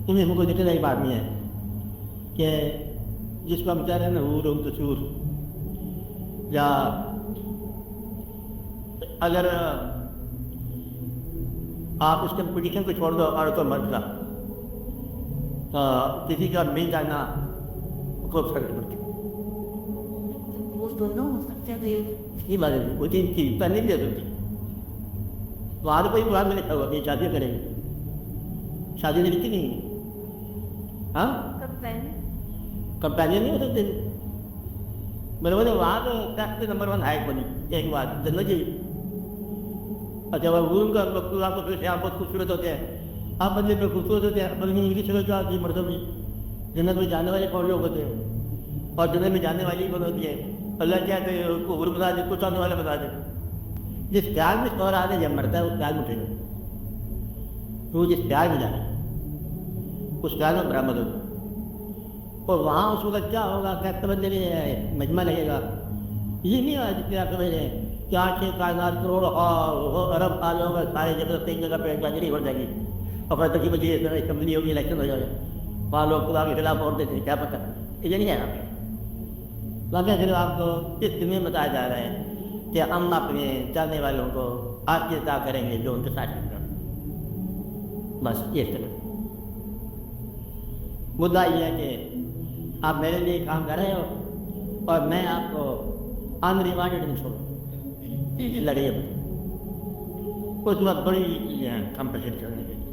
तुम्हें मुझको जितना ही बात नहीं है कि जिसको हम कह रहे हैं ना हूर हम तसूर, या अगर आप इस कंपटीशन को छोड़ दो और तो मर्द का किसी का मिल जाना खूब फर्क पड़ती वो दोनों हो सकते हैं। ये बात है, वो तीन चीज पहले नहीं दे सकती। तो आज कोई बात मैंने कहा कि शादी करेंगे, शादी नहीं की नहीं, हाँ कंपेनियन नहीं हो सकते। बराबर है, वहाँ तो टैक्स नंबर 1 है बनी एक बात जनना चाहिए। अच्छा वह रूम का वक्त आपको फिर से आप बहुत खूबसूरत होते हैं, आप बंदे में खूबसूरत होते हैं, बंदे इंग्लिश समझ का आती मर्दों में जन्नत में जाने वाले कौन लोग होते हैं और जन्नत में जाने वाली कौन होती है। अल्लाह चाहते हैं उसको हुर बता दे, कुछ आने वाला बता दे। जिस प्यार में और आने जब मरता है उस प्यार में उठेगा, तो जिस प्यार में जाए उस प्यार में बरामद होगा। और वहाँ उस वक्त क्या होगा, क्या समझने में मजमा लगेगा। ये नहीं है जिससे आप समझ रहे हैं क्या छः कायनात करोड़ और अरब साल होगा, सारे जगह एक जगह पर गाजरी हो जाएगी और फिर तक बची असेंबली होगी, इलेक्शन हो जाएगा, वहाँ लोग खुदा के खिलाफ वोट देते हैं, क्या पता। ये नहीं है आपके बाकी फिर आपको इस दिन में बताया जा रहा है कि हम अपने चाहने वालों को आश्चर्यता करेंगे जो उनके साथ कर। बस ये तरह मुद्दा ये है कि आप मेरे लिए काम कर रहे हो और मैं आपको अनरिवार्डेड नहीं छोड़ूँ लड़े। उसमें बड़ी चीज़ें हैं कंपनसेट करने के लिए,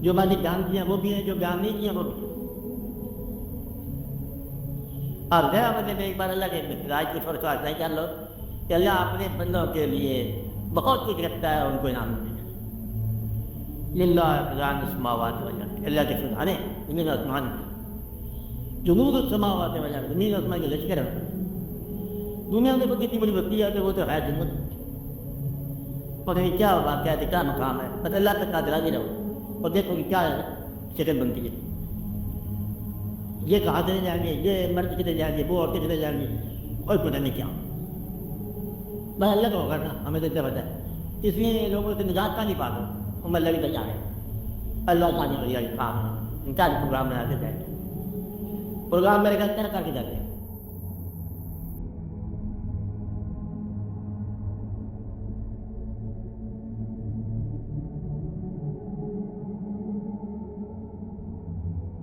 जो मैंने ज्ञान दिया वो भी है, जो ज्ञान नहीं किया वो भी। और गया मतलब एक बार अल्लाह के राज को छोड़ कर नहीं कर लो कि अल्लाह अपने बंदों के लिए बहुत कुछ रखता है, उनको इनाम देता है। समावात वजह अल्लाह के सुधाने ज़मीन आसमान जुनूद समावात वजह ज़मीन आसमान के लश्कर है। दुनिया में तो कितनी बड़ी बस्ती है, वो तो है जन्नत। और ये क्या होगा, क्या क्या मकाम है, बस अल्लाह तक का दिला दे रहो और देखो कि क्या शक्ल बनती है। ये कहाँ चले जाएंगे, ये मर्द चले जाएंगे, वो औरतें चले जाएंगी, और पता नहीं क्या। बस अल्लाह का होगा ना, हमें तो इतना पता है। इसलिए लोगों से निजात का नहीं पाते, हम अल्लाह की तैयार है। अल्लाह का नहीं काम है, इनका प्रोग्राम बनाते जाएंगे, प्रोग्राम मेरे घर तरह करके जाते हैं।